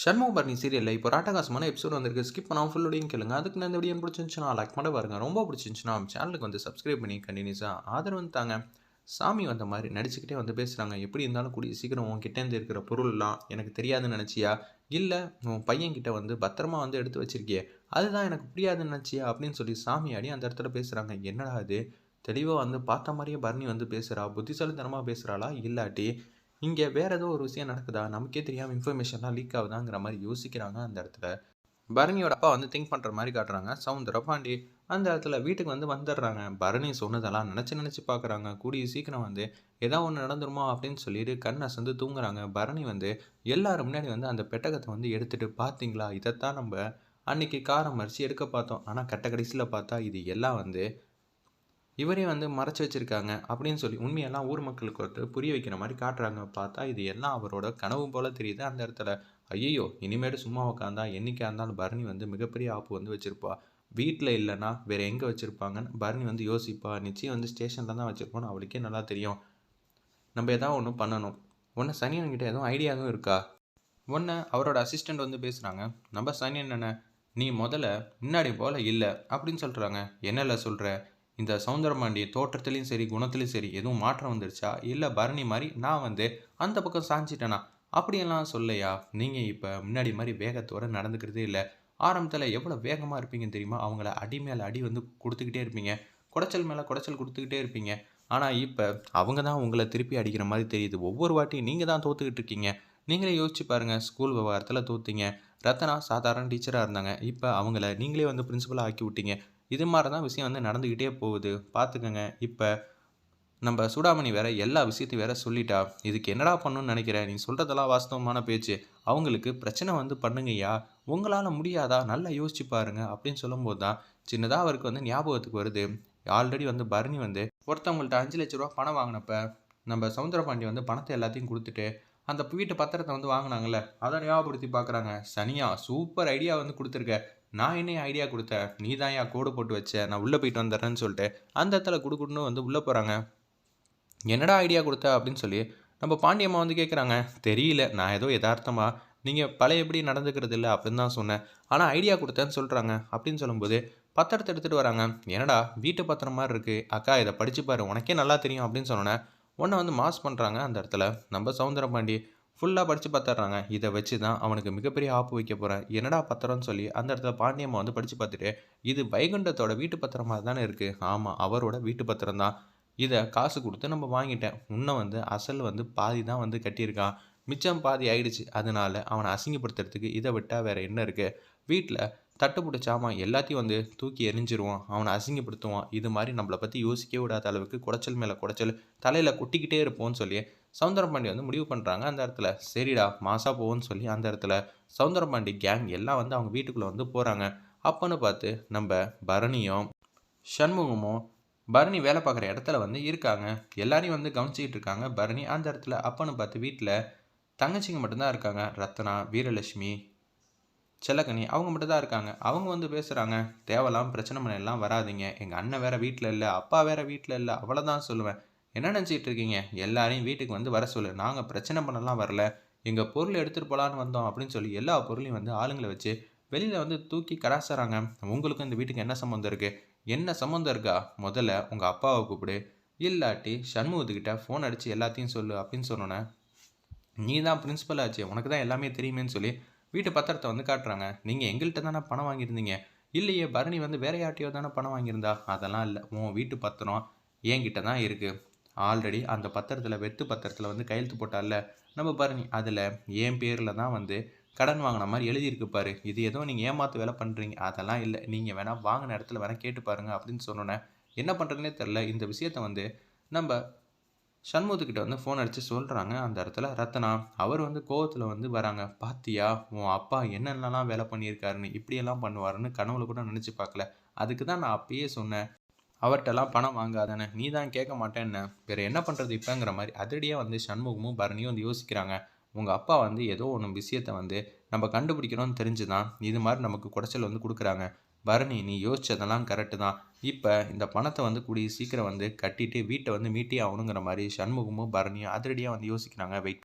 ஷண்முகபரணி சீரியல்ல இப்போ ஒரு அட்டகாசமான எபிசோட் வந்திருக்கு. ஸ்கிப் பண்ணாம ஃபுல்லோடையும் கேளுங்க. அதுக்கு நான் இந்த வீடியோ பிடிச்சிருந்துச்சுன்னா லைக் பண்ண பாருங்க. ரொம்ப பிடிச்சிருந்துச்சுன்னா சேனலுக்கு வந்து சப்ஸ்கிரைப் பண்ணி கண்டினியூஸாக ஆதரவு தாங்க. சாமி வந்த மாதிரி நடிச்சுக்கிட்டே வந்து பேசுகிறாங்க. எப்படி இருந்தாலும் கூடிய சீக்கிரம் உன்கிட்டேருந்து இருக்கிற பொருள்லாம் எனக்கு தெரியாதுன்னு நினச்சியா, இல்லை உன் பையன்கிட்ட வந்து பத்திரமா வந்து எடுத்து வச்சிருக்கியே, அதுதான் எனக்கு புரியாதுன்னு நினச்சியா அப்படின்னு சொல்லி சாமியாடி அந்த இடத்துல பேசுகிறாங்க. என்னடா அது, தெளிவாக வந்து பார்த்த மாதிரியே பரணி வந்து பேசுகிறா, புத்திசாலித்தனமாக பேசுகிறாளா, இல்லாட்டி இங்கே வேற ஏதோ ஒரு விஷயம் நடக்குதா, நமக்கே தெரியாமல் இன்ஃபர்மேஷன்லாம் லீக் ஆகுதாங்கிற மாதிரி யோசிக்கிறாங்க அந்த இடத்துல. பரணியோட அப்பா வந்து திங்க் பண்ணுற மாதிரி காட்டுறாங்க. சவுந்தரபாண்டி அந்த இடத்துல வீட்டுக்கு வந்து வந்துடுறாங்க. பரணி சொன்னதெல்லாம் நினச்சி பார்க்குறாங்க. கூடிய சீக்கிரம் வந்து ஏதோ ஒன்று நடந்துருமா அப்படின்னு சொல்லிட்டு கண் அசந்து தூங்குறாங்க. பரணி வந்து எல்லாரும் முன்னாடி வந்து அந்த பெட்டகத்தை வந்து எடுத்துட்டு, பார்த்தீங்களா இதைத்தான் நம்ம அன்னைக்கு காரம் மறித்து எடுக்க பார்த்தோம், ஆனால் கட்ட கடைசியில் பார்த்தா இது எல்லாம் வந்து இவரே வந்து மறைச்சு வச்சிருக்காங்க அப்படின்னு சொல்லி உண்மையெல்லாம் ஊர் மக்களுக்கு வந்து புரிய வைக்கிற மாதிரி காட்டுறாங்க. பார்த்தா இது எல்லாம் அவரோட கனவு போல தெரியுது அந்த இடத்துல. ஐயோ, இனிமேட்டு சும்மா உட்காந்தா என்னைக்கா இருந்தாலும் பரணி வந்து மிகப்பெரிய ஆப்பு வந்து வச்சிருப்பா. வீட்டில் இல்லைன்னா வேற எங்கே வச்சிருப்பாங்கன்னு பரணி வந்து யோசிப்பா. நிச்சயம் வந்து ஸ்டேஷனில் தான் வச்சிருப்போன்னு அவளுக்கே நல்லா தெரியும். நம்ம எதாவது ஒன்று பண்ணணும். ஒன்று சனியன்கிட்ட எதுவும் ஐடியாவும் இருக்கா? ஒன்று அவரோட அசிஸ்டண்ட் வந்து பேசுகிறாங்க. நம்ம சனியன் என்ன, நீ முதல்ல முன்னாடி போல இல்லை அப்படின்னு சொல்கிறாங்க. என்னல சொல்கிற, இந்த சௌந்தரபாண்டி தோற்றத்துலேயும் சரி குணத்துலேயும் சரி எதுவும் மாற்றம் வந்துருச்சா, இல்லை பரணி மாதிரி நான் வந்து அந்த பக்கம் சாஞ்சிட்டேனா, அப்படியெல்லாம் சொல்லையா. நீங்கள் இப்போ முன்னாடி மாதிரி வேகத்தோடு நடந்துக்கிறதே இல்லை. ஆரம்பத்தில் எவ்வளோ வேகமாக இருப்பீங்கன்னு தெரியுமா, அவங்கள அடி மேலே அடி வந்து கொடுத்துக்கிட்டே இருப்பீங்க, குடைச்சல் மேலே குடைச்சல் கொடுத்துக்கிட்டே இருப்பீங்க. ஆனால் இப்போ அவங்க தான் உங்களை திருப்பி அடிக்கிற மாதிரி தெரியுது. ஒவ்வொரு வாட்டியும் நீங்கள் தான் தோத்துக்கிட்டு இருக்கீங்க. நீங்களே யோசிச்சு பாருங்கள், ஸ்கூல் விவகாரத்தில் தோத்தீங்க. ரத்னா சாதாரண டீச்சராக இருந்தாங்க, இப்போ அவங்கள நீங்களே வந்து பிரின்சிபலாக ஆக்கி விட்டீங்க. இது மாதிரி தான் விஷயம் வந்து நடந்துக்கிட்டே போகுது, பார்த்துக்கங்க. இப்போ நம்ம சூடாமணி வேற எல்லா விஷயத்தையும் வேற சொல்லிட்டா. இதுக்கு என்னடா பண்ணணும்னு நினைக்கிறேன், நீ சொல்கிறதெல்லாம் வாஸ்தவமான பேச்சு. அவங்களுக்கு பிரச்சனை வந்து பண்ணுங்கய்யா, உங்களால் முடியாதா, நல்லா யோசிச்சு பாருங்க அப்படின்னு சொல்லும்போது தான் சின்னதாக அவருக்கு வந்து ஞாபகத்துக்கு வருது. ஆல்ரெடி வந்து பரணி வந்து ஒருத்தவங்கள்ட்ட 5 லட்ச ரூபா பணம் வாங்கினப்ப நம்ம சவுந்தரபாண்டி வந்து பணத்தை எல்லாத்தையும் கொடுத்துட்டு அந்த வீட்டு பத்திரத்தை வந்து வாங்கினாங்கல்ல, அதை ஞாபகப்படுத்தி பார்க்குறாங்க. சனியா சூப்பர் ஐடியா வந்து கொடுத்துருக்க, நான் என்ன ஐடியா கொடுத்தேன், நீ தான் ஏன் கோடு போட்டு வச்ச, நான் உள்ளே போயிட்டு வந்துடுறேன்னு சொல்லிட்டு அந்த இடத்துல குடுக்குன்னு வந்து உள்ளே போகிறாங்க. என்னடா ஐடியா கொடுத்த அப்படின்னு சொல்லி நம்ம பாண்டியம்மா வந்து கேட்குறாங்க. தெரியல, நான் ஏதோ யதார்த்தமாக நீங்கள் பழையபடி நடந்துக்கிறது இல்லை அப்படின்னு தான் சொன்னேன், ஆனால் ஐடியா கொடுத்தேன்னு சொல்கிறாங்க அப்படின்னு சொல்லும்போது பத்திரத்தை எடுத்துகிட்டு வராங்க. என்னடா வீட்டு பத்திரம் மாதிரி இருக்குது அக்கா, இதை படிச்சு பாரு, உனக்கே நல்லா தெரியும் அப்படின்னு சொன்னோன்னே ஒன்றை வந்து மாஸ் பண்ணுறாங்க அந்த இடத்துல. நம்ம சவுந்தரபாண்டி ஃபுல்லாக படித்து பார்த்துட்றாங்க. இதை வச்சு தான் அவனுக்கு மிகப்பெரிய ஆப்பு வைக்க போகிறேன், என்னடா பத்திரம்னு சொல்லி அந்த இடத்துல பாண்டியம்மா வந்து படித்து பார்த்துட்டு, இது வைகுண்டத்தோட வீட்டு பத்திரமா தானே இருக்குது, ஆமாம் அவரோட வீட்டு பத்திரம் தான், இதை காசு கொடுத்து நம்ம வாங்கிட்டேன், உன்னை வந்து அசல் வந்து பாதி தான் வந்து கட்டியிருக்கான், மிச்சம் பாதி ஆயிடுச்சு, அதனால அவனை அசிங்கப்படுத்துறதுக்கு இதை விட்டால் வேறு என்ன இருக்குது, வீட்டில் தட்டுப்புட்டு சாமான் எல்லாத்தையும் வந்து தூக்கி எரிஞ்சிருவான், அவனை அசிங்கப்படுத்துவான், இது மாதிரி நம்மளை பற்றி யோசிக்கவே விடாத அளவுக்கு குடைச்சல் மேலே குடைச்சல் தலையில் கொட்டிக்கிட்டே இருப்போம்னு சொல்லி சவுந்தரபாண்டி வந்து முடிவு பண்ணுறாங்க அந்த இடத்துல. சரிடா மாசா போவோன்னு சொல்லி அந்த இடத்துல சவுந்தரபாண்டி கேங் எல்லாம் வந்து அவங்க வீட்டுக்குள்ளே வந்து போகிறாங்க. அப்போன்னு பார்த்து நம்ம பரணியும் சண்முகமும் பரணி வேலை பார்க்குற இடத்துல வந்து இருக்காங்க. எல்லாரையும் வந்து கவனிச்சிக்கிட்டு இருக்காங்க பரணி அந்த இடத்துல. அப்போன்னு பார்த்து வீட்டில் தங்கச்சிங்க மட்டும்தான் இருக்காங்க. ரத்னா, வீரலட்சுமி, செல்லக்கனி அவங்க மட்டும் தான் இருக்காங்க. அவங்க வந்து பேசுகிறாங்க. தேவலாம் பிரச்சனை பண்ண எல்லாம் வராதிங்க, எங்கள் அண்ணன் வேற வீட்டில் இல்லை, அப்பா வேற வீட்டில் இல்லை, அவ்வளோதான் சொல்லுவேன். என்ன நினச்சிட்டு இருக்கீங்க, எல்லாரையும் வீட்டுக்கு வந்து வர சொல்லு, நாங்கள் பிரச்சனை பண்ணலாம் வரல, எங்கள் பொருள் எடுத்துகிட்டு போகலான்னு வந்தோம் அப்படின்னு சொல்லி எல்லா பொருளையும் வந்து ஆளுங்களை வச்சு வெளியில் வந்து தூக்கி கடாசுறாங்க. உங்களுக்கும் இந்த வீட்டுக்கு என்ன சம்மந்தம் இருக்குது, என்ன சம்மந்தம் இருக்கா, முதல்ல உங்கள் அப்பாவை கூப்பிடு, இல்லாட்டி சண்முகத்துக்கிட்ட ஃபோன் அடித்து எல்லாத்தையும் சொல்லு அப்படின்னு சொன்னோன்னே, நீ தான் பிரின்ஸிபல் ஆச்சு, உனக்கு தான் எல்லாமே தெரியுமேன்னு சொல்லி வீட்டு பத்திரத்தை வந்து காட்டுறாங்க. நீங்கள் எங்கள்கிட்ட தானே பணம் வாங்கியிருந்தீங்க, இல்லையே பரணி வந்து வேற யார்ட்டையோ தானே பணம் வாங்கியிருந்தா, அதெல்லாம் இல்லை, உன் வீட்டு பத்திரம் என்கிட்ட தான் இருக்குது. ஆல்ரெடி அந்த பத்திரத்தில் வெத்து பத்திரத்தில் வந்து கையெழுத்து போட்டால நம்ம பரணி, அதில் என் பேரில் தான் வந்து கடன் வாங்கின மாதிரி எழுதியிருக்கு பாரு, இது ஏதோ நீங்கள் ஏமாற்று வேலை பண்ணுறீங்க, அதெல்லாம் இல்லை, நீங்கள் வேணால் வாங்கின இடத்துல வேணால் கேட்டு பாருங்கள் அப்படின்னு சொன்னோன்னே என்ன பண்ணுறதுனே தெரில. இந்த விஷயத்த வந்து நம்ம சண்முகத்துக்கிட்ட வந்து ஃபோன் அடித்து சொல்கிறாங்க அந்த இடத்துல ரத்னா. அவர் வந்து கோவத்தில் வந்து வராங்க. பாத்தியா உன் அப்பா என்னென்னலாம் வேலை பண்ணியிருக்காருன்னு, இப்படியெல்லாம் பண்ணுவாருன்னு கனவுல கூட நினச்சி பார்க்கல, அதுக்கு தான் நான் அப்பயே சொன்னேன் அவர்கிட்டலாம் பணம் வாங்காதானே, நீ தான் கேட்க மாட்டேன்னு, வேறு என்ன பண்ணுறது இப்போங்கிற மாதிரி அதிரடியாக வந்து சண்முகமும் பரணியும் வந்து யோசிக்கிறாங்க. உங்கள் அப்பா வந்து ஏதோ ஒன்று விஷயத்தை வந்து நம்ம கண்டுபிடிக்கணும்னு தெரிஞ்சு தான் இது மாதிரி நமக்கு குடைச்சல் வந்து கொடுக்குறாங்க. பரணி நீ யோசிச்சதெல்லாம் கரெக்டு தான், இப்போ இந்த பணத்தை வந்து கூடிய சீக்கிரம் வந்து கட்டிட்டு வீட்டை வந்து மீட்டே ஆகணுங்கிற மாதிரி சண்முகமும் பரணியும் அதிரடியாக வந்து யோசிக்கிறாங்க. வெயிட்